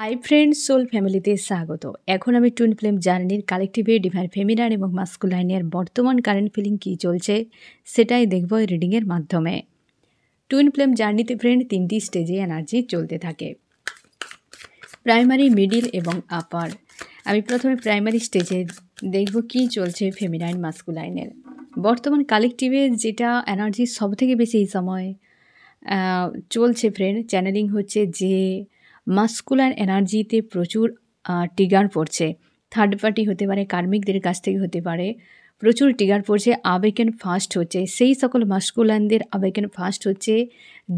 Hi friends soul ফ্যামিলিতে স্বাগত। এখন আমি টুইন ফ্লেম জার্নির কালেকটিভে ডিভাইন ফেমিনাইন এবং মাস্কুলাইনের বর্তমান কারেন্ট ফিলিং কী চলছে সেটাই দেখব এই রিডিংয়ের মাধ্যমে। টুইন ফ্লেম জার্নিতে ফ্রেন্ড 3টি স্টেজে এনার্জি চলতে থাকে, প্রাইমারি, মিডিল এবং আপার। আমি প্রথমে প্রাইমারি স্টেজে দেখব কী চলছে ফেমিনাইন মাস্কুলাইনের বর্তমান কালেকটিভে, যেটা এনার্জি সবথেকে বেশি এই সময় চলছে ফ্রেন্ড। চ্যানেলিং হচ্ছে যে মাস্কুলার এনার্জিতে প্রচুর ট্রিগার পড়ছে, থার্ড পার্টি হতে পারে, কার্মিকদের কাছ থেকে হতে পারে, প্রচুর ট্রিগার পড়ছে, আবেগেন ফাস্ট হচ্ছে। সেই সকল মাস্কুলানদের আবেগেন ফাস্ট হচ্ছে,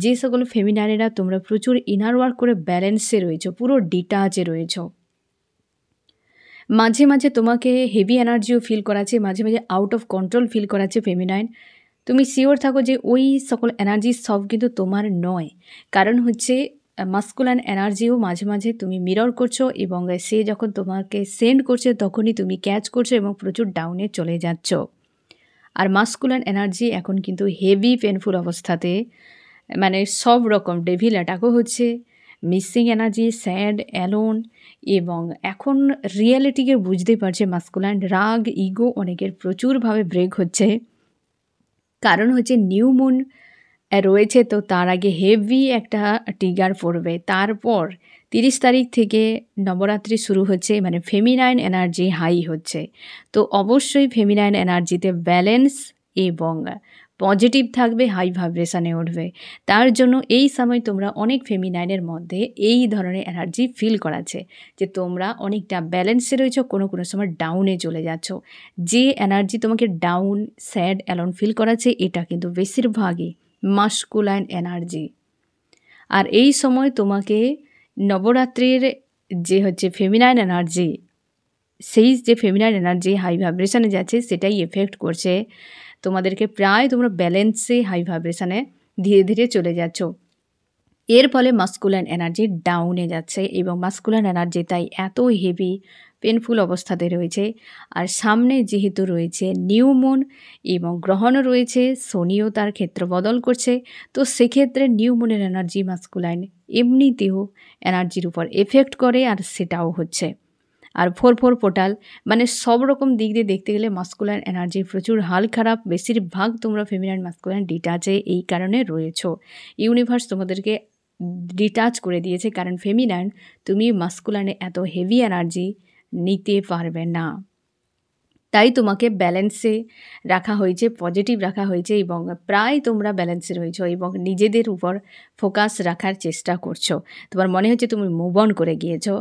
যে সকল ফেমিনাইনেরা তোমরা প্রচুর ইনার ওয়ার্ক করে ব্যালেন্সে রয়েছো, পুরো ডিটাচে রয়েছো। মাঝে মাঝে তোমাকে হেভি এনার্জিও ফিল করাচ্ছে, মাঝে মাঝে আউট অফ কন্ট্রোল ফিল করাচ্ছে ফেমিনাইন। তুমি শিওর থাকো যে ওই সকল এনার্জি সব কিন্তু তোমার নয়, কারণ হচ্ছে মাস্কুলান এনার্জিও মাঝে মাঝে তুমি মিরর করছো এবং সে যখন তোমাকে সেন্ড করছে তখনই তুমি ক্যাচ করছো এবং প্রচুর ডাউনে চলে যাচ্ছ। আর মাস্কুলান এনার্জি এখন কিন্তু হেভি পেনফুল অবস্থাতে, মানে সব রকম ডেভিল অ্যাটাকও হচ্ছে, মিসিং এনার্জি, স্যাড, অ্যালোন, এবং এখন রিয়েলিটিকে বুঝতে পারছে মাস্কুলান। রাগ, ইগো অনেকের প্রচুরভাবে ব্রেক হচ্ছে, কারণ হচ্ছে নিউ মুন রয়েছে, তো তার আগে হেভি একটা ট্রিগার পড়বে। তারপর 30 তারিখ থেকে নবরাত্রি শুরু হচ্ছে, মানে ফেমিনাইন এনার্জি হাই হচ্ছে। তো অবশ্যই ফেমিনাইন এনার্জিতে ব্যালেন্স এবং পজিটিভ থাকবে, হাই ভাইব্রেশানে উঠবে। তার জন্য এই সময় তোমরা অনেক ফেমিনাইনের মধ্যে এই ধরনের এনার্জি ফিল করাচ্ছে যে তোমরা অনেকটা ব্যালেন্সে রয়েছো, কোনো কোনো সময় ডাউনে চলে যাচ্ছ। যে এনার্জি তোমাকে ডাউন, স্যাড, অ্যালোন ফিল করাচ্ছে, এটা কিন্তু বেশিরভাগই মাস্কুলাইন এনার্জি। আর এই সময় তোমাকে নবরাত্রির যে হচ্ছে ফেমিনাইন এনার্জি, সেই যে ফেমিনাইন এনার্জি হাই ভাইব্রেশানে যাচ্ছে সেটাই এফেক্ট করছে তোমাদেরকে। প্রায় তোমরা ব্যালেন্সে হাই ভাইব্রেশানে ধীরে ধীরে চলে যাচ্ছ। এর ফলে মাস্কুলাইন এনার্জি ডাউনে যাচ্ছে এবং মাস্কুলাইন এনার্জি তাই এত হেভি পেনফুল অবস্থাতে রয়েছে। আর সামনে যেহেতু রয়েছে নিউ মুন এবং গ্রহণও রয়েছে, শনিও তার ক্ষেত্র বদল করছে, তো সেক্ষেত্রে নিউ মুনের এনার্জি মাস্কুলাইন এমনিতেও এনার্জির উপর এফেক্ট করে, আর সেটাও হচ্ছে। আর 4/4 পোর্টাল, মানে সব রকম দিক দিয়ে দেখতে গেলে মাস্কুলাইন এনার্জির প্রচুর হাল খারাপ। বেশিরভাগ তোমরা ফেমিনাইন মাস্কুলাইন ডিটাচে এই কারণে রয়েছো। ইউনিভার্স তোমাদেরকে ডিটাচ করে দিয়েছে, কারণ ফেমিনাইন তুমি মাস্কুলাইনে এত হেভি এনার্জি নিতে পারবে না, তাই তোমাকে ব্যালেন্সে রাখা হয়েছে, পজিটিভ রাখা হয়েছে এবং প্রায় তোমরা ব্যালেন্সে রয়েছো এবং নিজেদের উপর ফোকাস রাখার চেষ্টা করছো। তোমার মনে হচ্ছে তুমি মুভ অন করে গিয়েছো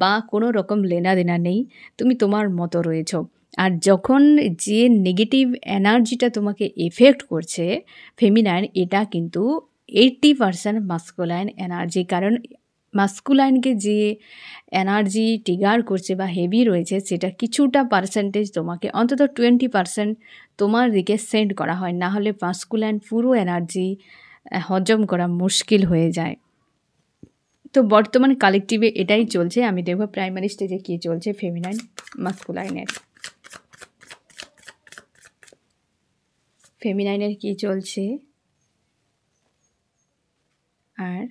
বা কোনো রকম লেনাদেনা নেই, তুমি তোমার মতো রয়েছো। আর যখন যে নেগেটিভ এনার্জিটা তোমাকে এফেক্ট করছে ফেমিনাইন, এটা কিন্তু 80% মাস্কুলাইন এনার্জি, কারণ মাস্কুলাইনকে যে এনার্জি ট্রিগার করছে বা হেভি রয়েছে, সেটা কিছুটা পার্সেন্টেজ তোমাকে, অন্তত 20% তোমার দিকে সেন্ড করা হয়, না হলে মাস্কুলাইন পুরো এনার্জি হজম করা মুশকিল হয়ে যায়। তো বর্তমান কালেকটিভে এটাই চলছে। আমি দেখব প্রাইমারি স্টেজে কী চলছে ফেমিনাইন মাস্কুলাইনের। ফেমিনাইনের কী চলছে আর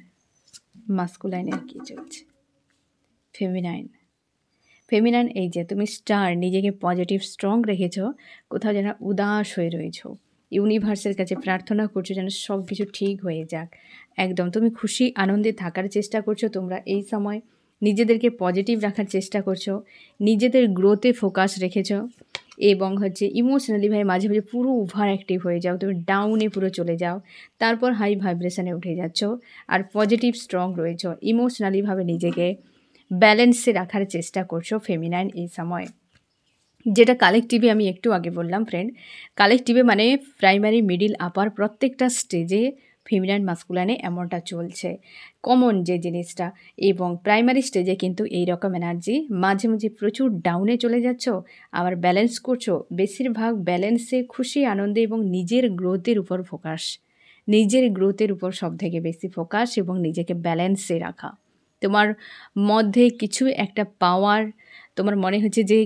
মাস্কুলাইনের কী চলছে। ফেমিনাইন এই যে তুমি স্টার, নিজেকে পজিটিভ স্ট্রং রেখেছ, কোথাও যেন উদাস হয়ে রয়েছ, ইউনিভার্সের কাছে প্রার্থনা করছো যেন সব কিছু ঠিক হয়ে যাক। একদম তুমি খুশি আনন্দে থাকার চেষ্টা করছো, তোমরা এই সময় নিজেদেরকে পজিটিভ রাখার চেষ্টা করছো, নিজেদের গ্রোথে ফোকাস রেখেছ এবং হচ্ছে ইমোশনালিভাবে মাঝে মাঝে পুরো ওভার অ্যাক্টিভ হয়ে যাও, তুমি ডাউনে পুরো চলে যাও, তারপর হাই ভাইব্রেশনে উঠে যাচ্ছ। আর পজিটিভ স্ট্রং রয়েছ, ইমোশনালিভাবে নিজেকে ব্যালেন্সে রাখার চেষ্টা করছো ফেমিনাইন এই সময়। যেটা কালেকটিভে আমি একটু আগে বললাম ফ্রেন্ড, কালেকটিভে মানে প্রাইমারি, মিডিল, আপার প্রত্যেকটা স্টেজে ফেমিনাইন মাস্কুলাইনে এমনটা চলছে, কমন যে জিনিসটা। এবং প্রাইমারি স্টেজে কিন্তু এই রকম এনার্জি, মাঝে মাঝে প্রচুর ডাউনে চলে যাচ্ছ, আবার ব্যালেন্স করছো। বেশিরভাগ ব্যালেন্সে, খুশি আনন্দে এবং নিজের গ্রোথের উপর ফোকাস, নিজের গ্রোথের উপর সবথেকে বেশি ফোকাস এবং নিজেকে ব্যালেন্সে রাখা। তোমার মধ্যে কিছু একটা পাওয়ার তোমার মনে হচ্ছে যে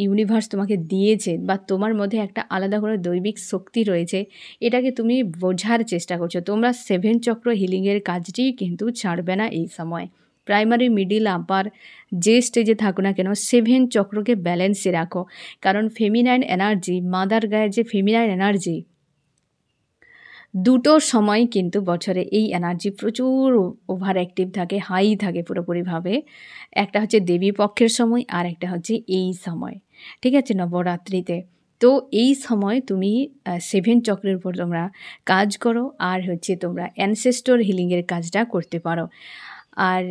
ইউনিভার্স তোমাকে দিয়েছে, বা তোমার মধ্যে একটা আলাদা করে দৈবিক শক্তি রয়েছে, এটাকে তুমি বোঝার চেষ্টা করছো। তোমরা 7 চক্র হিলিংয়ের কাজটি কিন্তু ছাড়বে না এই সময়, প্রাইমারি, মিডিল, আপার যে স্টেজে থাকো না কেন 7 চক্রকে ব্যালেন্সে রাখো। কারণ ফেমিনাইন এনার্জি, মাদার গায়ের যে ফেমিনাইন এনার্জি, দুটো সময় কিন্তু বছরে এই এনার্জি প্রচুর ওভার অ্যাক্টিভ থাকে, হাই থাকে পুরোপুরিভাবে। একটা হচ্ছে দেবী পক্ষের সময়, আর একটা হচ্ছে এই সময়, ঠিক আছে, নবরাত্রিতে। তো এই সময় তুমি 7 চক্রের উপর তোমরা কাজ করো, আর হচ্ছে তোমরা অ্যানসেস্টর হিলিংয়ের কাজটা করতে পারো। আর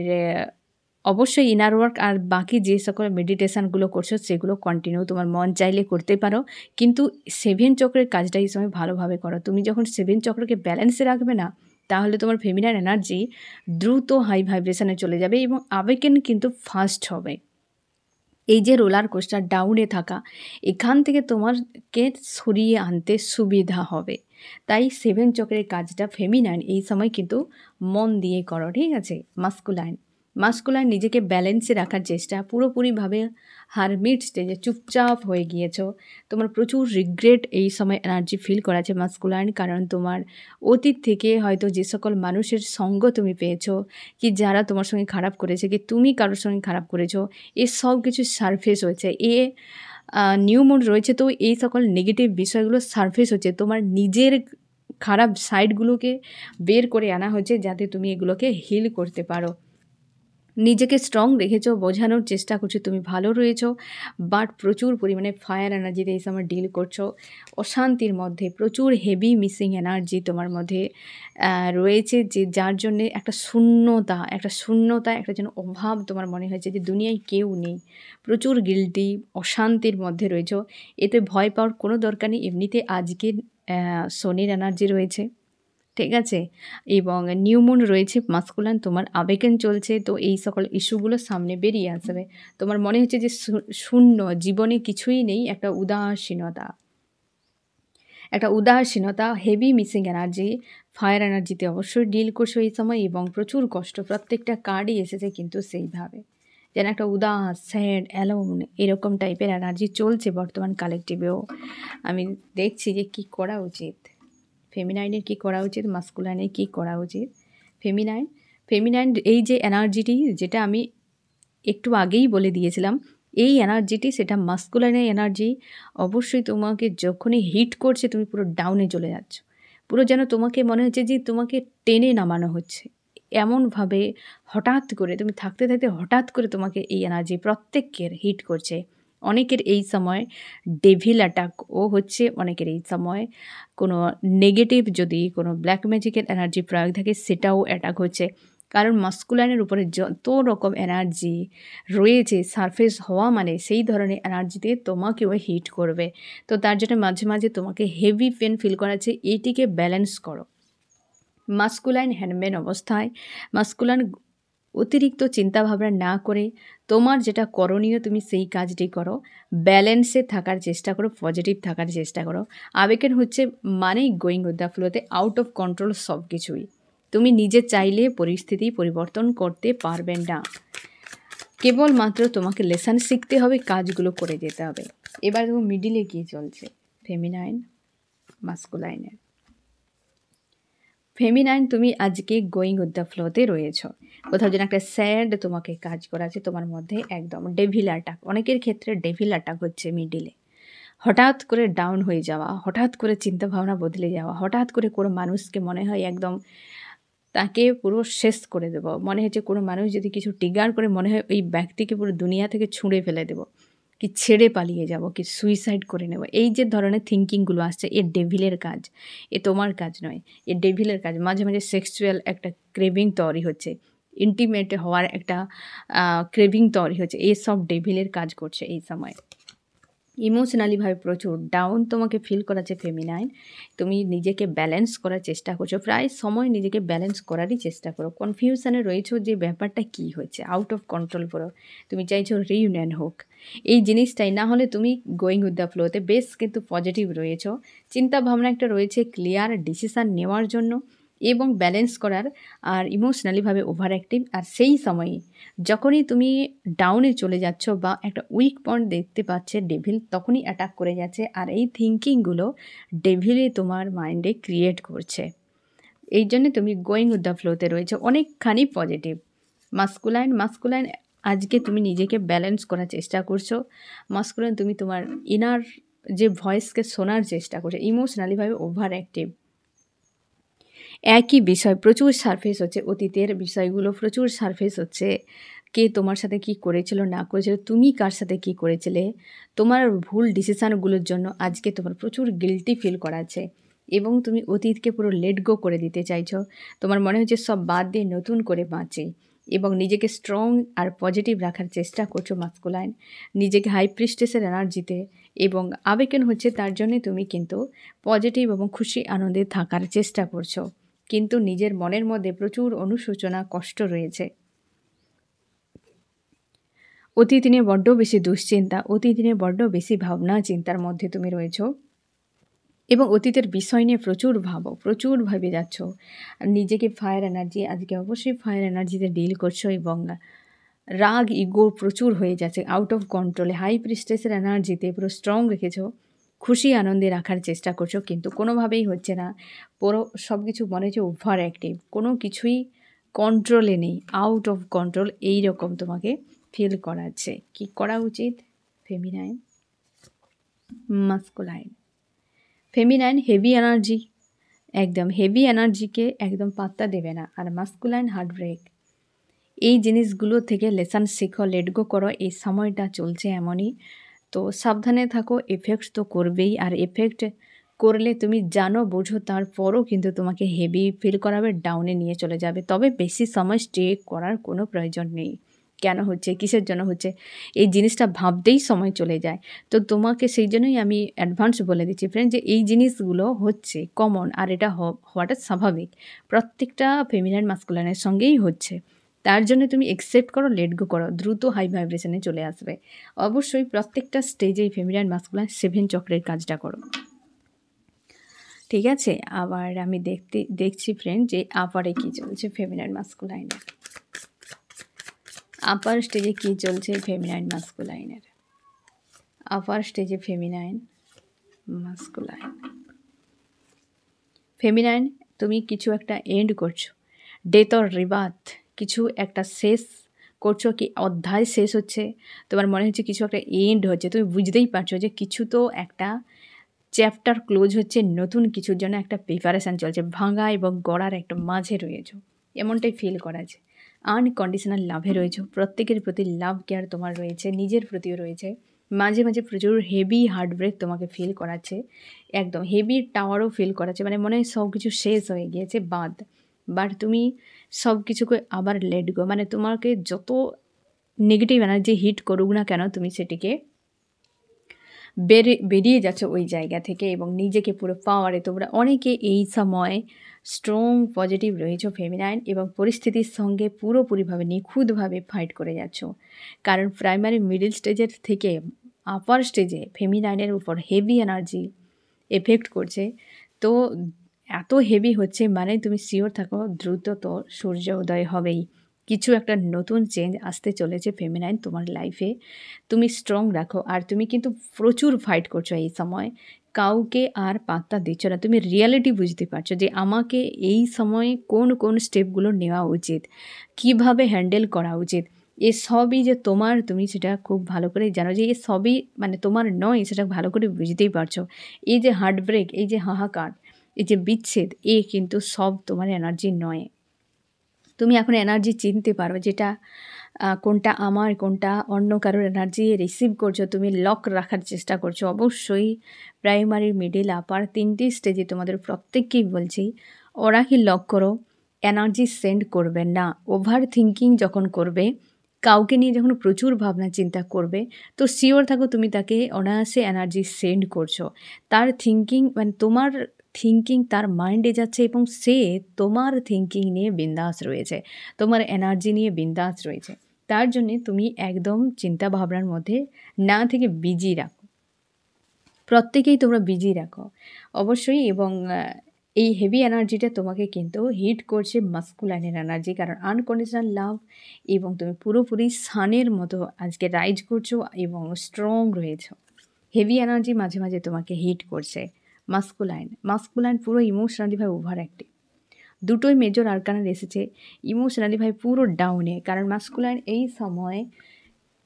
অবশ্যই ইনার ওয়ার্ক আর বাকি যে সকল মেডিটেশানগুলো করছো সেগুলো কন্টিনিউ তোমার মন চাইলে করতে পারো, কিন্তু 7 চক্রের কাজটা এই সময় ভালোভাবে করো। তুমি যখন 7 চক্রকে ব্যালেন্সে রাখবে না, তাহলে তোমার ফেমিনাইন এনার্জি দ্রুত হাই ভাইব্রেশনে চলে যাবে এবং আবেকেন কিন্তু ফাস্ট হবে। এই যে রোলার কোস্টার ডাউনে থাকা, এখান থেকে তোমাকে সরিয়ে আনতে সুবিধা হবে। তাই 7 চক্রের কাজটা ফেমিনাইন এই সময় কিন্তু মন দিয়ে করো, ঠিক আছে। মাস্কুলাইন নিজেকে ব্যালেন্সে রাখার চেষ্টা, পুরোপুরিভাবে হারমিট স্টেজে চুপচাপ হয়ে গিয়েছো। তোমার প্রচুর রিগ্রেট এই সময় এনার্জি ফিল করাছে মাস্কুলাইন, কারণ তোমার অতীত থেকে হয়তো যে সকল মানুষের সঙ্গ তুমি পেয়েছো, কি যারা তোমার সঙ্গে খারাপ করেছে, কি তুমি কারোর সঙ্গে খারাপ করেছো, এ সব কিছু সারফেস হয়েছে। নিউ মুন রয়েছে, তো এই সকল নেগেটিভ বিষয়গুলো সারফেস হচ্ছে, তোমার নিজের খারাপ সাইডগুলোকে বের করে আনা হয়েছে যাতে তুমি এগুলোকে হিল করতে পারো। নিজেকে স্ট্রং রেখেছো, বোঝানোর চেষ্টা করছো তুমি ভালো রয়েছো, বাট প্রচুর পরিমাণে ফায়ার এনার্জিতে এই সময় ডিল করছো। অশান্তির মধ্যে প্রচুর হেভি মিসিং এনার্জি তোমার মধ্যে রয়েছে, যে যার জন্যে একটা শূন্যতা একটা যেন অভাব তোমার মনে হয়েছে যে দুনিয়ায় কেউ নেই। প্রচুর গিল্টি, অশান্তির মধ্যে রয়েছো। এতে ভয় পাওয়ার কোনো দরকার নেই, এমনিতে আজকে শনির এনার্জি রয়েছে, ঠিক আছে, এবং নিউ মুন রয়েছে, মাস্কুলাইন তোমার আবেগেন চলছে। তো এই সকল ইস্যুগুলো সামনে বেরিয়ে আসবে। তোমার মনে হচ্ছে যে শূন্য, জীবনে কিছুই নেই, একটা উদাসীনতা, হেভি মিসিং এনার্জি, ফায়ার এনার্জিতে অবশ্যই ডিল করছো এই সময়, এবং প্রচুর কষ্ট। প্রত্যেকটা কার্ডই এসেছে কিন্তু সেইভাবে যেন একটা উদাস, স্যাড, অ্যালোন এরকম টাইপের এনার্জি চলছে বর্তমান কালেকটিভেও। আমি দেখছি যে কী করা উচিত, ফেমিনাইনের কী করা উচিত, মাস্কুলাইনের কী করা উচিত। ফেমিনাইন এই যে এনার্জিটি, যেটা আমি একটু আগেই বলে দিয়েছিলাম, এই এনার্জিটি সেটা মাস্কুলাইনের এনার্জি। অবশ্যই তোমাকে যখনই হিট করছে তুমি পুরো ডাউনে চলে যাচ্ছ, পুরো যেন তোমাকে মনে হচ্ছে যে তোমাকে টেনে নামানো হচ্ছে। এমনভাবে হঠাৎ করে তুমি থাকতে থাকতে হঠাৎ করে তোমাকে এই এনার্জি প্রত্যেকের হিট করছে। অনেকের এই সময় ডেভিল অ্যাটাকও হচ্ছে, অনেকের এই সময় কোনো নেগেটিভ যদি কোনো ব্ল্যাক ম্যাজিকের এনার্জি প্রয়োগ থাকে সেটাও অ্যাটাক হচ্ছে। কারণ মাস্কুলাইনের উপরে যত রকম এনার্জি রয়েছে সারফেস হওয়া মানে সেই ধরনের এনার্জিতে তোমাকেও হিট করবে। তো তার জন্য মাঝে মাঝে তোমাকে হেভি পেন ফিল করাচ্ছে, এইটিকে ব্যালেন্স করো। মাস্কুলাইন হ্যান্ডম্যান অবস্থায় মাস্কুলাইন অতিরিক্ত চিন্তাভাবনা না করে তোমার যেটা করণীয় তুমি সেই কাজটি করো। ব্যালেন্সে থাকার চেষ্টা করো, পজিটিভ থাকার চেষ্টা করো। আবেগের হচ্ছে মানেই গোয়িং উইথ দ্য ফ্লোতে, আউট অফ কন্ট্রোল সব কিছুই। তুমি নিজে চাইলে পরিস্থিতি পরিবর্তন করতে পারবে না, কেবলমাত্র তোমাকে লেসন শিখতে হবে, কাজগুলো করে যেতে হবে। এবার দেখো মিডিলে কী চলছে ফেমিনাইন মাস্কুলাইনের। ফেমিনাইন তুমি আজকে গোয়িং উইথ দ্য ফ্লোতে রয়েছ, কোথাও যেন একটা স্যাড তোমাকে কাজ করাছে তোমার মধ্যে, একদম ডেভিল অ্যাটাক। অনেকের ক্ষেত্রে ডেভিল অ্যাটাক হচ্ছে মিডিলে, হঠাৎ করে ডাউন হয়ে যাওয়া, হঠাৎ করে চিন্তাভাবনা বদলে যাওয়া, হঠাৎ করে কোনো মানুষকে মনে হয় একদম তাকে পুরো শেষ করে দেবো, মনে হচ্ছে কোনো মানুষ যদি কিছু ট্রিগার করে মনে হয় ওই ব্যক্তিকে পুরো দুনিয়া থেকে ছুঁড়ে ফেলে দেবো, কি ছেড়ে পালিয়ে যাব, কি সুইসাইড করে নেব। এই যে ধরনের থিঙ্কিংগুলো আসছে, এ ডেভিলের কাজ, এ তোমার কাজ নয়, এ ডেভিলের কাজ। মাঝে মাঝে সেক্সুয়াল একটা ক্রেভিং তৈরি হচ্ছে, ইন্টিমেট হওয়ার একটা ক্রেভিং তৈরি হচ্ছে, এসব ডেভিলের কাজ করছে এই সময়। ইমোশনালিভাবে প্রচুর ডাউন তোমাকে ফিল করাচ্ছে ফেমিনাইন। তুমি নিজেকে ব্যালেন্স করার চেষ্টা করছো, প্রায় সময় নিজেকে ব্যালেন্স করারই চেষ্টা করো। কনফিউশনে রয়েছো যে ব্যাপারটা কী হচ্ছে, আউট অফ কন্ট্রোল করো, তুমি চাইছো রিইউনিয়ন হোক। এই জিনিসটাই না হলে তুমি গোয়িং উইথ দ্য ফ্লোতে বেশ কিন্তু পজিটিভ রয়েছো, চিন্তাভাবনা একটা রয়েছে ক্লিয়ার ডিসিশান নেওয়ার জন্য এবং ব্যালেন্স করার, আর ইমোশনালিভাবে ওভার অ্যাক্টিভ। আর সেই সময়ে যখনই তুমি ডাউনে চলে যাচ্ছ বা একটা উইক পয়েন্ট দেখতে পাচ্ছে ডেভিল, তখনই অ্যাটাক করে যাচ্ছে। আর এই থিঙ্কিংগুলো ডেভিলে তোমার মাইন্ডে ক্রিয়েট করছে, এই জন্যে তুমি গোয়িং উইথ দ্য ফ্লোতে রয়েছে, অনেকখানি পজিটিভ। মাস্কুলাইন আজকে তুমি নিজেকে ব্যালেন্স করার চেষ্টা করছো। মাস্কুলাইন তুমি তোমার ইনার যে ভয়েসকে শোনার চেষ্টা করছো, ইমোশনালিভাবে ওভার অ্যাক্টিভ। একই বিষয় প্রচুর সারফেস হচ্ছে, অতীতের বিষয়গুলো প্রচুর সারফেস হচ্ছে। কে তোমার সাথে কি করেছিল না করেছিল, তুমি কার সাথে কি করেছিলে, তোমার ভুল ডিসিশানগুলোর জন্য আজকে তোমার প্রচুর গিল্টি ফিল করাচ্ছে এবং তুমি অতীতকে পুরো লেট গো করে দিতে চাইছো। তোমার মনে হচ্ছে সব বাদ দিয়ে নতুন করে বাঁচে এবং নিজেকে স্ট্রং আর পজিটিভ রাখার চেষ্টা করছো মাস্কুলাইন, নিজেকে হাই প্রিস্টেসের এনার্জিতে এবং আবেগন হচ্ছে, তার জন্যে তুমি কিন্তু পজিটিভ এবং খুশি আনন্দে থাকার চেষ্টা করছো। কিন্তু নিজের মনের মধ্যে প্রচুর অনুশোচনা, কষ্ট রয়েছে। অতীত নিয়ে বড্ড বেশি দুশ্চিন্তা, অতীত নিয়ে বড্ড বেশি ভাবনা চিন্তার মধ্যে তুমি রয়েছ এবং অতীতের বিষয় নিয়ে প্রচুর ভেবে যাচ্ছ। নিজেকে ফায়ার এনার্জি, আজকে অবশ্যই ফায়ার এনার্জিতে ডিল করছো এবং রাগ ইগো প্রচুর হয়ে যাচ্ছে, আউট অফ কন্ট্রোলে হাই প্রিস্টেসের এনার্জিতে পুরো স্ট্রং রেখেছো, খুশি আনন্দে রাখার চেষ্টা করছো কিন্তু কোনোভাবেই হচ্ছে না। পুরো সব কিছু মনে হচ্ছে ওভার অ্যাক্টিভ, কোনো কিছুই কন্ট্রোলে নেই, আউট অফ কন্ট্রোল, এই রকম তোমাকে ফিল করাচ্ছে। কি করা উচিত? Feminine, masculine. Feminine heavy energy, একদম হেভি এনার্জিকে একদম পাত্তা দেবে না, আর মাস্কুলাইন হার্ট ব্রেক। এই জিনিসগুলো থেকে লেসন শেখো, লেট গো করো, এই সময়টা চলছে এমনই। তো সাবধানে থাকো, এফেক্ট তো করবেই, আর এফেক্ট করলে তুমি জানো বোঝো, তারপরও কিন্তু তোমাকে হেভি ফিল করাবে, ডাউনে নিয়ে চলে যাবে। তবে বেশি সময় স্টে করার কোনো প্রয়োজন নেই। কেন হচ্ছে, কিসের জন্য হচ্ছে, এই জিনিসটা ভাবতেই সময় চলে যায়। তো তোমাকে সেই জন্যই আমি অ্যাডভান্স বলে দিচ্ছি ফ্রেন্ড, যে এই জিনিসগুলো হচ্ছে কমন, আর এটা হওয়াটা স্বাভাবিক, প্রত্যেকটা ফেমিনাইন মাস্কুলাইনের সঙ্গেই হচ্ছে। তার জন্য তুমি একসেপ্ট করো, লেট গো করো, দ্রুত হাই ভাইব্রেশনে চলে আসবে। অবশ্যই প্রত্যেকটা স্টেজেই ফেমিনাইন মাস্কুলাইন 7 চক্রের কাজটা করো, ঠিক আছে? আবার আমি দেখছি ফ্রেন্ড যে আপারে কী চলছে ফেমিনাইন মাস্কুলাইনের, আপার স্টেজে কী চলছে ফেমিনাইন মাস্কুলাইনের, আপার স্টেজে ফেমিনাইন মাস্কুলাইন। ফেমিনাইন তুমি কিছু একটা এন্ড করছো, ডেথ অর রিবার্থ, কিছু একটা শেষ করছো, কি অধ্যায় শেষ হচ্ছে, তোমার মনে হচ্ছে কিছু একটা এন্ড হচ্ছে, তুমি বুঝতেই পারছো যে কিছু তো একটা চ্যাপ্টার ক্লোজ হচ্ছে, নতুন কিছুর জন্য একটা প্রিপারেশান চলছে, ভাঙা এবং গড়ার একটা মাঝে রয়েছো, এমনটাই ফিল করা যায়। আনকন্ডিশনাল লাভে রয়েছো, প্রত্যেকের প্রতি লাভ কেয়ার তোমার রয়েছে, নিজের প্রতিও রয়েছে। মাঝে মাঝে প্রচুর হেভি হার্ট ব্রেক তোমাকে ফিল করাচ্ছে, একদম হেভি টাওয়ারও ফিল করাচ্ছে, মানে মনে হয় সব কিছু শেষ হয়ে গিয়েছে, বাট তুমি সব কিছুকে আবার লেট গো, মানে তোমাকে যত নেগেটিভ এনার্জি হিট করুক না কেন, তুমি সেটিকে বেরিয়ে যাচ্ছে ওই জায়গা থেকে এবং নিজেকে পুরো পাওয়ারে তোমরা অনেকে এই সময় স্ট্রং পজিটিভ রয়েছে ফেমিনাইন, এবং পরিস্থিতির সঙ্গে পুরোপুরিভাবে নিখুঁতভাবে ফাইট করে যাচ্ছ। কারণ প্রাইমারি মিডল স্টেজের থেকে আপার স্টেজে ফেমিনাইনের উপর হেভি এনার্জি এফেক্ট করছে। তো এত হেভি হচ্ছে মানে তুমি শিওর থাকো দ্রুত তো সূর্য উদয় হবেই, কিছু একটা নতুন চেঞ্জ আসতে চলেছে ফেমিনাইন তোমার লাইফে। তুমি স্ট্রং রাখো, আর তুমি কিন্তু প্রচুর ফাইট করছো এই সময়, কাউকে আর পাত্তা দিচ্ছ না, তুমি রিয়ালিটি বুঝতে পারছো যে আমাকে এই সময়ে কোন কোন স্টেপগুলো নেওয়া উচিত, কিভাবে হ্যান্ডেল করা উচিত। এ সবই যে তোমার, তুমি সেটা খুব ভালো করে জানো যে এ সবই মানে তোমার নয়, সেটা ভালো করে বুঝতেই পারছো। এই যে হার্ট ব্রেক, এই যে হাহাকার, এই যে বিচ্ছেদ, এ কিন্তু সব তোমার এনার্জি নয়। তুমি এখন এনার্জি চিনতে পারো যেটা কোনটা আমার, কোনটা অন্য কারোর এনার্জি রিসিভ করছো, তুমি লক রাখার চেষ্টা করছো। অবশ্যই প্রাইমারি, মিডিল, আপার 3টি স্টেজে তোমাদের প্রত্যেককেই বলছি, ওরা কি লক করো, এনার্জি সেন্ড করবে না। ওভার থিঙ্কিং যখন করবে, কাউকে নিয়ে যখন প্রচুর ভাবনা চিন্তা করবে, তো শিওর থাকো তুমি তাকে অনায়াসে এনার্জি সেন্ড করছো। তার থিঙ্কিং মানে তোমার থিঙ্কিং তার মাইন্ডে যাচ্ছে এবং সে তোমার থিঙ্কিং নিয়ে বিন্দাস রয়েছে, তোমার এনার্জি নিয়ে বিন্দাস রয়েছে। তার জন্যে তুমি একদম চিন্তা ভাবনার মধ্যে না থেকে বিজি রাখো, প্রত্যেকেই তোমরা বিজি রাখো অবশ্যই। এবং এই হেভি এনার্জিটা তোমাকে কিন্তু হিট করছে মাস্কুলাইনের এনার্জি, কারণ আনকন্ডিশনাল লাভ এবং তুমি পুরোপুরি সানের মতো আজকে রাইজ করছো এবং স্ট্রং রয়েছো। হেভি এনার্জি মাঝে মাঝে তোমাকে হিট করছে মাস্কুলাইন পুরো ইমোশনালিভাবে ওভার অ্যাক্টিভ, দুটোই মেজর আরকানার এসেছে। ইমোশনালি ভাই পুরো ডাউনে, কারণ মাস্কুলাইন এই সময়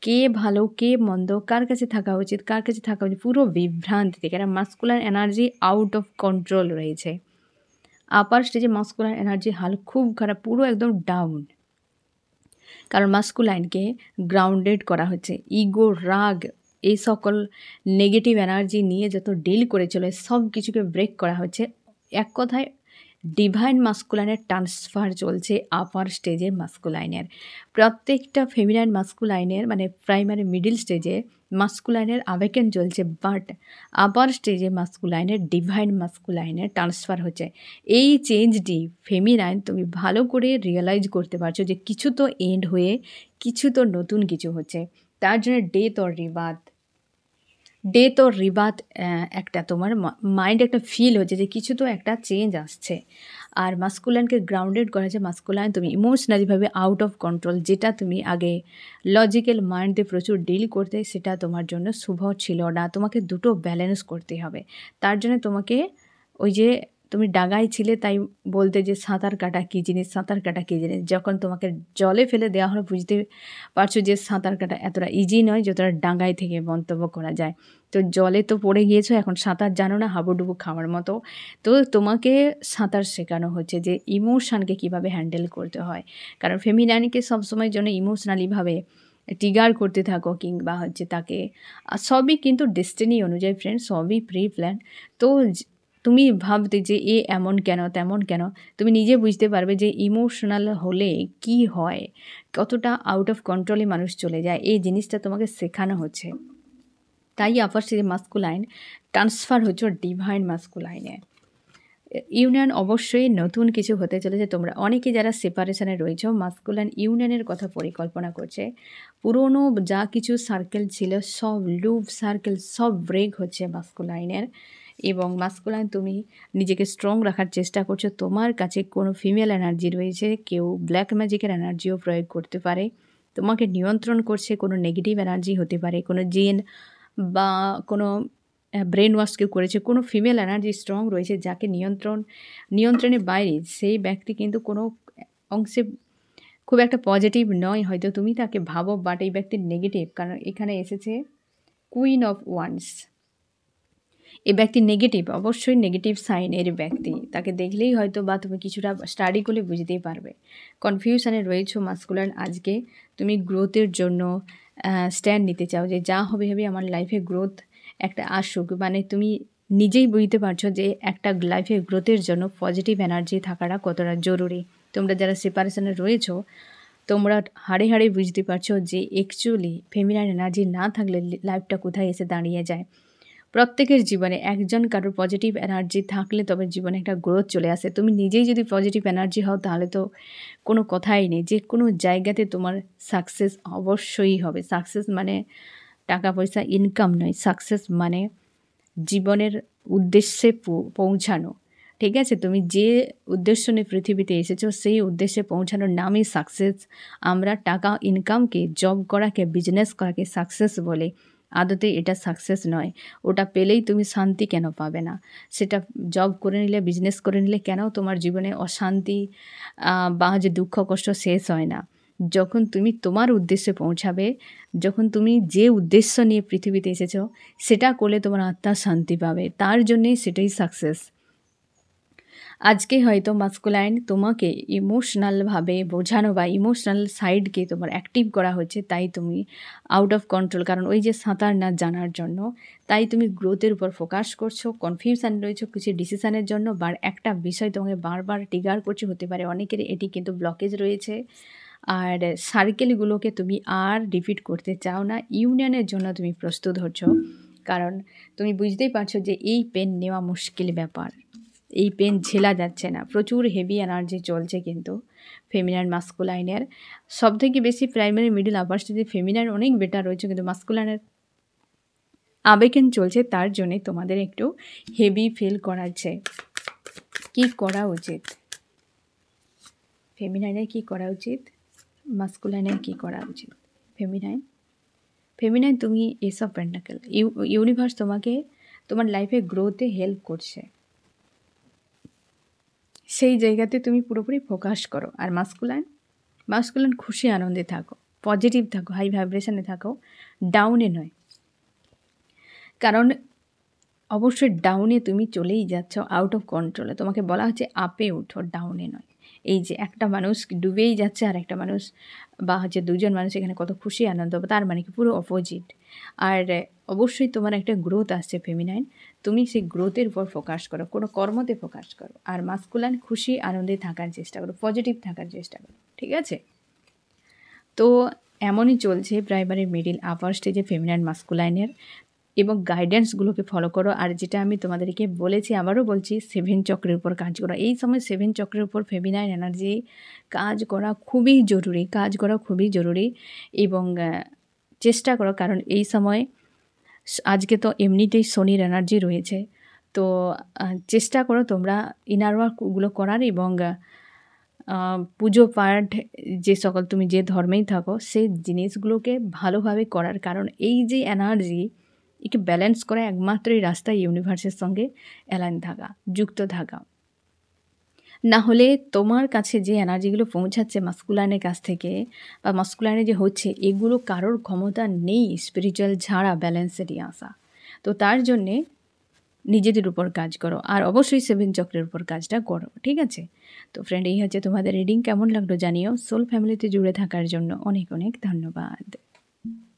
কে ভালো কে মন্দ, কার কাছে থাকা উচিত কার কাছে থাকা উচিত, পুরো বিভ্রান্তিতে, কারণ masculine energy out of control রয়েছে। আপার স্টেজে মাস্কুলাইন এনার্জি হাল খুব খারাপ, পুরো একদম ডাউন, কারণ মাস্কুলাইনকে গ্রাউন্ডেড করা হচ্ছে। ইগো, রাগ, এই সকল নেগেটিভ এনার্জি নিয়ে যত ডিল করেছিল সব কিছুকে ব্রেক করা হচ্ছে। এক কথায় ডিভাইন মাস্কুলাইনের ট্রান্সফার চলছে আপার স্টেজে মাস্কুলাইনের। প্রত্যেকটা ফেমিনাইন মাস্কুলাইনের মানে প্রাইমারি মিডিল স্টেজে মাস্কুলাইনের আবেকেন চলছে, বাট আপার স্টেজে মাস্কুলাইনের ডিভাইন মাস্কুলাইনের ট্রান্সফার হচ্ছে। এই চেঞ্জটি ফেমিনাইন তুমি ভালো করে রিয়েলাইজ করতে পারছো যে কিছু তো এন্ড হয়ে কিছু তো নতুন কিছু হচ্ছে। তার জন্য ডেথ অর রিবাত একটা তোমার মাইন্ড একটা ফিল হচ্ছে যে কিছু তো একটা চেঞ্জ আসছে। আর মাস্কুলাইনকে গ্রাউন্ডেড করা যে মাস্কুলাইন তুমি ইমোশনালিভাবে আউট অফ কন্ট্রোল, যেটা তুমি আগে লজিক্যাল মাইন্ড দিয়ে প্রচুর ডিল করতে, সেটা তোমার জন্য শুভ ছিল না। তোমাকে দুটো ব্যালেন্স করতে হবে। তার জন্য তোমাকে ওই যে তুমি ডাঙায় ছিলে তাই বলতে যে সাঁতার কাটা কী জিনিস, সাঁতার কাটা কী জিনিস, যখন তোমাকে জলে ফেলে দেওয়া হলো বুঝতে পারছো যে সাঁতার কাটা এতটা ইজি নয় যতটা ডাঙায় থেকে মন্তব্য করা যায়। তো জলে তো পড়ে গিয়েছো, এখন সাঁতার জানো না, হাবুডুবু খাওয়ার মতো। তো তোমাকে সাঁতার শেখানো হচ্ছে যে ইমোশানকে কীভাবে হ্যান্ডেল করতে হয়, কারণ ফেমিনাইনকে সবসময়ের জন্য ইমোশনালিভাবে ট্রিগার করতে থাকো কিংবা হচ্ছে তাকে, সবই কিন্তু ডেস্টিনি অনুযায়ী ফ্রেন্ড, সবই প্রি প্ল্যান। তো তুমি ভাবতে যে এ এমন কেন তেমন কেন, তুমি নিজে বুঝতে পারবে যে ইমোশনাল হলে কি হয়, কতটা আউট অফ কন্ট্রোলে মানুষ চলে যায়, এই জিনিসটা তোমাকে শেখানো হচ্ছে। তাই আপার স্টেজে মাস্কুলাইন ট্রান্সফার হচ্ছে ডিভাইন মাস্কুলাইনে। ইউনিয়ন অবশ্যই নতুন কিছু হতে চলেছে। তোমরা অনেকে যারা সেপারেশনে রয়েছে মাস্কুলাইন ইউনিয়নের কথা পরিকল্পনা করছে। পুরনো যা কিছু সার্কেল ছিল সব লুপ সার্কেল সব ব্রেক হচ্ছে মাস্কুলাইনের, এবং মাস্কুলাইন তুমি নিজেকে স্ট্রং রাখার চেষ্টা করছো। তোমার কাছে কোনো ফিমেল এনার্জি রয়েছে, কেউ ব্ল্যাক ম্যাজিকের এনার্জিও প্রয়োগ করতে পারে, তোমাকে নিয়ন্ত্রণ করছে। কোনো নেগেটিভ এনার্জি হতে পারে, কোনো জিন বা কোনো ব্রেন ওয়াশ কেউ করেছে, কোনো ফিমেল এনার্জি স্ট্রং রয়েছে যাকে নিয়ন্ত্রণের বাইরে, সেই ব্যক্তি কিন্তু কোনো অংশে খুব একটা পজিটিভ নয়। হয়তো তুমি তাকে ভাবো বাট এই ব্যক্তির নেগেটিভ, কারণ এখানে এসেছে কুইন অফ ওয়ান্স। এই ব্যক্তি নেগেটিভ, অবশ্যই নেগেটিভ সাইন এর ব্যক্তি, তাকে দেখলেই হয়তো বা তুমি কিছুটা স্টাডি করলে বুঝতেই পারবে। কনফিউশনে রয়েছো মাস্কুলাইন, আজকে তুমি গ্রোথের জন্য স্ট্যান্ড নিতে চাও যে যা হবে হবে, আমার লাইফে গ্রোথ একটা আসুক। মানে তুমি নিজেই বুঝতে পারছো যে একটা লাইফে গ্রোথের জন্য পজিটিভ এনার্জি থাকাটা কতটা জরুরি। তোমরা যারা সেপারেশনে রয়েছো তোমরা হাড়ে হাড়ে বুঝতে পারছো যে অ্যাকচুয়ালি ফেমিনাইন এনার্জি না থাকলে লাইফটা কোথায় এসে দাঁড়িয়ে যায়। প্রত্যেকের জীবনে একজন কারোর পজিটিভ এনার্জি থাকলে তবে জীবনে একটা গ্রোথ চলে আসে। তুমি নিজেই যদি পজিটিভ এনার্জি হও তাহলে তো কোনো কথাই নেই, যে কোনো জায়গাতে তোমার সাকসেস অবশ্যই হবে। সাকসেস মানে টাকা পয়সা ইনকাম নয়, সাকসেস মানে জীবনের উদ্দেশ্যে পৌঁছানো। ঠিক আছে, তুমি যে উদ্দেশ্য নিয়ে পৃথিবীতে এসেছো সেই উদ্দেশ্যে পৌঁছানোর নামই সাকসেস। আমরা টাকা ইনকামকে, জব করাকে, বিজনেস করাকে সাকসেস বলে, আদতে এটা সাকসেস নয়। ওটা পেলেই তুমি শান্তি কেন পাবে না? সেটা জব করে নিলে, বিজনেস করে নিলে কেন তোমার জীবনে অশান্তি বা যে দুঃখ কষ্ট শেষ হয় না? যখন তুমি তোমার উদ্দেশ্যে পৌঁছাবে, যখন তুমি যে উদ্দেশ্য নিয়ে পৃথিবীতে এসেছো সেটা করলে তোমার আত্মা শান্তি পাবে, তার জন্যেই সেটাই সাকসেস। আজকে হয়তো মাস্কুলাইন তোমাকে ইমোশনালভাবে বোঝানো বা ইমোশনাল সাইডকে তোমার অ্যাক্টিভ করা হচ্ছে, তাই তুমি আউট অফ কন্ট্রোল, কারণ ওই যে সাঁতার না জানার জন্য, তাই তুমি গ্রোথের উপর ফোকাস করছো, কনফিউশন রয়েছে কিছু ডিসিশানের জন্য, বা একটা বিষয় তোমাকে বারবার ট্রিগার করছে, হতে পারে অনেকের এটি কিন্তু ব্লকেজ রয়েছে। আর সার্কেলগুলোকে তুমি আর রিপিট করতে চাও না, ইউনিয়নের জন্য তুমি প্রস্তুত হচ্ছ, কারণ তুমি বুঝতেই পারছো যে এই পেন নেওয়া মুশকিল ব্যাপার, এই পেন ঝেলা যাচ্ছে না। প্রচুর হেভি এনার্জি চলছে কিন্তু ফেমিনাইন মাস্কুলাইনের সবথেকে বেশি প্রাইমারি মিডল আপার স্টেজে ফেমিনাইন অনেক বেটার রয়েছে, কিন্তু মাস্কুলাইনের আবেগেন চলছে, তার জন্যে তোমাদের একটু হেভি ফিল করাচ্ছে। কি করা উচিত ফেমিনাইনের, কি করা উচিত মাস্কুলাইনের, কি করা উচিত? ফেমিনাইন তুমি এস অফ পেন্টাকেল, ইউনিভার্স তোমাকে তোমার লাইফে গ্রোথে হেল্প করছে। সেই জায়গাতে তুমি পুরোপুরি ফোকাস করো। আর মাস্কুলাইন খুশি আনন্দে থাকো, পজিটিভ থাকো, হাই ভাইব্রেশনে থাকো, ডাউনে নয়। কারণ অবশ্যই ডাউনে তুমি চলেই যাচ্ছ, আউট অফ কন্ট্রোলে। তোমাকে বলা হচ্ছে আপে উঠো, ডাউনে নয়। এই যে একটা মানুষ ডুবেই যাচ্ছে আর একটা মানুষ বা হচ্ছে দুজন মানুষ এখানে কত খুশি আনন্দ, তার মানে কি পুরো অপোজিট। আর অবশ্যই তোমার একটা গ্রোথ আসছে ফেমিনাইন, তুমি সেই গ্রোথের উপর ফোকাস করো, কোনো কর্মতে ফোকাস করো। আর মাস্কুলাইন খুশি আনন্দে থাকার চেষ্টা করো, পজিটিভ থাকার চেষ্টা করো, ঠিক আছে? তো এমনই চলছে প্রাইমারি, মিডিল, আপার স্টেজে ফেমিনাইন মাস্কুলাইনের, এবং গাইডেন্সগুলোকে ফলো করো। আর যেটা আমি তোমাদেরকে বলেছি, আবারও বলছি, 7 চক্রের উপর কাজ করো। এই সময় 7 চক্রের উপর ফেমিনাইন এনার্জি কাজ করা খুবই জরুরি। এবং চেষ্টা করো, কারণ এই সময় আজকে তো এমনিতেই শনির এনার্জি রয়েছে। তো চেষ্টা করো তোমরা ইনার ওয়ার্কগুলো করার, এবং পুজো পাঠ যে সকল তুমি যে ধর্মেই থাকো সেই জিনিসগুলোকে ভালোভাবে করার। কারণ এই যে এনার্জি, একে ব্যালেন্স করা একমাত্রই রাস্তা ইউনিভার্সের সঙ্গে অ্যালাইন থাকা, যুক্ত থাকা। না হলে তোমার কাছে যে এনার্জিগুলো পৌঁছাচ্ছে মাস্কুলাইনের কাছ থেকে বা মাস্কুলাইনে যে হচ্ছে, এগুলো কারোর ক্ষমতা নেই স্পিরিচুয়াল ছাড়া ব্যালেন্সে নিয়ে আসা। তো তার জন্যে নিজেদের উপর কাজ করো, আর অবশ্যই 7 চক্রের উপর কাজটা করো, ঠিক আছে? তো ফ্রেন্ড, এই হচ্ছে তোমাদের রিডিং। কেমন লাগলো জানিও। সোল ফ্যামিলিতে জুড়ে থাকার জন্য অনেক অনেক ধন্যবাদ।